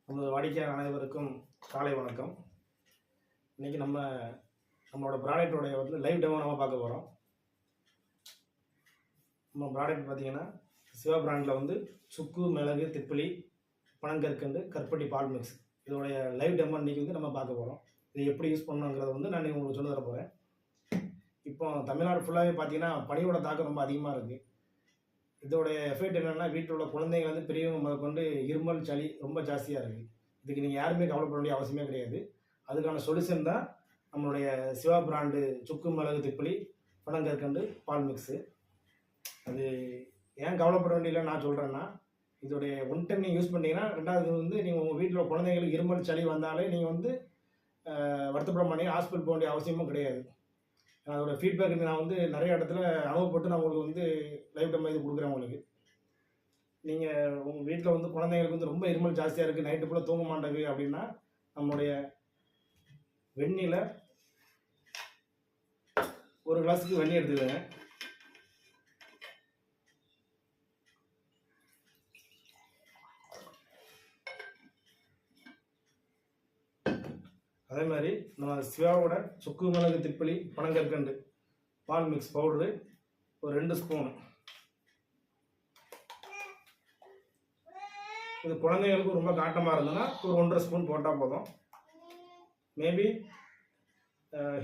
நமது வாடிக்கையாளர் அனைவருக்கும் காலை வணக்கம். இன்றைக்கி நம்மளோட ப்ராடக்டோடைய லைவ் டெமோ நம்ம பார்க்க போகிறோம். நம்ம ப்ராடக்ட் பார்த்திங்கன்னா சிவா பிராண்டில் சுக்கு, மிளகு, திப்பிலி, பனங்கற்கண்டு, கற்பட்டி பால் மிக்ஸ் இதோடைய லைவ் டெமோ இன்றைக்கி நம்ம பார்க்க போகிறோம். இது எப்படி யூஸ் பண்ணணுங்கிறத நான் உங்களுக்கு சொல்லி தர போகிறேன். இப்போ தமிழ்நாடு ஃபுல்லாகவே பார்த்திங்கன்னா பனியோட தாக்கம் ரொம்ப அதிகமாக இருக்குது. இதோடைய எஃபெக்ட் என்னென்னா, வீட்டில் உள்ள குழந்தைங்க பெரியவங்க முதற்கொண்டு இருமல், சளி ரொம்ப ஜாஸ்தியாக இருக்குது. இதுக்கு நீங்கள் யாருமே கவலைப்பட வேண்டிய அவசியமே கிடையாது. அதுக்கான சொல்யூஷன் தான் நம்மளுடைய சிவா பிராண்டு சுக்கு, மிளகு, திப்பிலி, பனங்கற்கண்டு பால் மிக்ஸு. அது ஏன் கவலைப்பட வேண்டியதில்லை நான் சொல்கிறேன்னா, இதோடைய ஒன் டைம் நீங்கள் யூஸ் பண்ணிங்கன்னா, ரெண்டாவது நீங்கள் உங்கள் வீட்டில் குழந்தைங்களுக்கு இருமல், சளி வந்தாலே நீங்கள் வருத்தப்பட மாட்டீங்க, ஹாஸ்பிட்டல் போக வேண்டிய அவசியமும் கிடையாது. அதோட ஃபீட்பேக் நான் நிறைய இடத்துல அனுபவப்பட்டு நான் உங்களுக்கு லைவ் டெமோ இது கொடுக்குறேன். உங்களுக்கு நீங்கள் உங்கள் வீட்டில் குழந்தைங்களுக்கு ரொம்ப இருமல் ஜாஸ்தியாக இருக்குது, நைட்டு ஃபுல்லாக தூங்க மாட்டேங்குது அப்படின்னா, நம்மளுடைய வெந்நில ஒரு கிளாஸுக்கு வெந்நி எடுத்துக்கோங்க. அதே மாதிரி நம்ம சிவாவோட சுக்கு, மிளகு, திப்பிலி, பனங்கற்கண்டு பால் மிக்ஸ் பவுடரு ஒரு 2 ஸ்பூனு. இது குழந்தைங்களுக்கு ரொம்ப காட்டமாக இருந்ததுன்னா ஒரு 1.5 ஸ்பூன் போட்டால் போதும். மேபி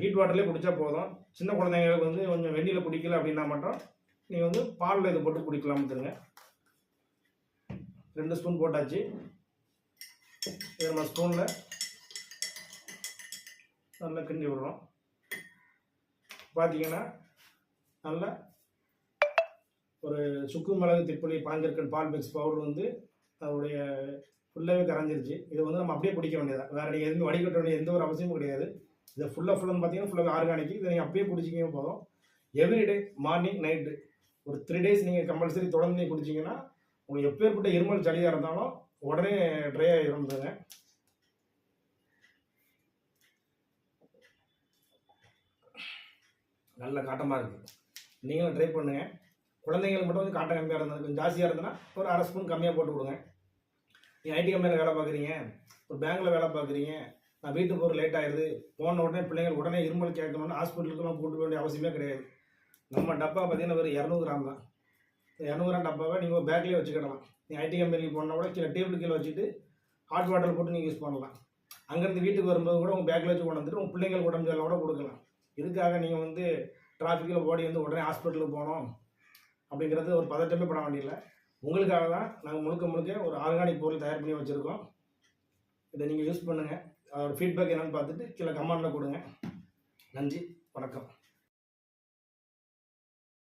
ஹீட் வாட்டர்லேயே குடித்தா போதும். சின்ன குழந்தைங்களுக்கு கொஞ்சம் வெந்நியில் குடிக்கல அப்படின்னா மட்டும் நீங்கள் பாலில் இதை போட்டு குடிக்கலாம். தருங்க. 2 ஸ்பூன் போட்டாச்சு. இது நம்ம ஸ்பூனில் நல்லா கிண்டி விடுறோம். பார்த்தீங்கன்னா நல்லா ஒரு சுக்கு, மிளகு, திப்பிலி, பனங்கற்கண்டு பால் மிக்ஸ் பவுடர் அதோடைய ஃபுல்லாகவே கரைஞ்சிருச்சு. இதை நம்ம அப்படியே குடிக்க வேண்டியதான். வேறு நீங்கள் எதுவுமே வடிகட்ட வேண்டிய எந்த ஒரு அவசியமும் கிடையாது. இதை ஃபுல்லாக பார்த்தீங்கன்னா ஃபுல்லாக ஆர்கானிக். இதை நீங்கள் அப்படியே குடிச்சிங்க போதும். எவ்ரிடே மார்னிங் நைட்டு ஒரு 3 டேஸ் நீங்கள் கம்பல்சரி தொடர்ந்து நீங்கள் குடிச்சிங்கன்னா உங்களுக்கு எப்பேற்பட்ட இருமல், சளியாக இருந்தாலும் உடனே ட்ரை ஆகிருந்துங்க. நல்ல காட்டமாக இருக்குது. நீங்களும் ட்ரை பண்ணுங்கள். குழந்தைங்களுக்கு மட்டும் காட்டம் கம்மியாக இருந்தால், கொஞ்சம் ஜாஸ்தியாக இருந்ததுன்னா ஒரு 1/2 ஸ்பூன் கம்மியாக போட்டு கொடுங்க. நீங்கள் ஐடி கம்பெனியில் வேலை பார்க்குறீங்க, ஒரு பேங்க்கில் வேலை பார்க்குறீங்க, நான் வீட்டுக்கு போகிற லேட் ஆகிடுது, போன உடனே பிள்ளைங்கள் உடனே இருமல் கேட்கணும்னு ஹாஸ்பிட்டலுக்குலாம் கூட்டு வேண்டிய அவசியமே கிடையாது. நம்ம டப்பா பார்த்தீங்கன்னா ஒரு 200 கிராம் தான். 200 கிராம் டப்பாவை நீங்கள் ஒரு பேக்லேயே வச்சுக்கிடலாம். நீங்கள் ஐடி கம்பெனிக்கு போனால் கூட கீழே டேபிள் கீழே வச்சுட்டு ஹாட் வாட்டர் போட்டு நீங்கள் யூஸ் பண்ணலாம். அங்கேருந்து வீட்டுக்கு வரும்போது கூட உங்கள் பேக்கில் வச்சு கொண்டு வந்துட்டு உங்கள் பிள்ளைங்களுக்கு உடம்பு சரியில்லை கூட கொடுக்கலாம். இதுக்காக நீங்கள் டிராஃபிக்கில் ஓடி உடனே ஹாஸ்பிட்டலுக்கு போகணும் அப்படிங்கிறது ஒரு பதட்டமே பட வேண்டியதில்லை. உங்களுக்காக தான் நாங்கள் முழுக்க ஒரு ஆர்கானிக் பொருள் தயார் பண்ணி வச்சுருக்கோம். இதை நீங்கள் யூஸ் பண்ணுங்கள். அதோட ஃபீட்பேக் என்னென்னு பார்த்துட்டு கீழே கமெண்டில் கொடுங்க. நன்றி, வணக்கம்.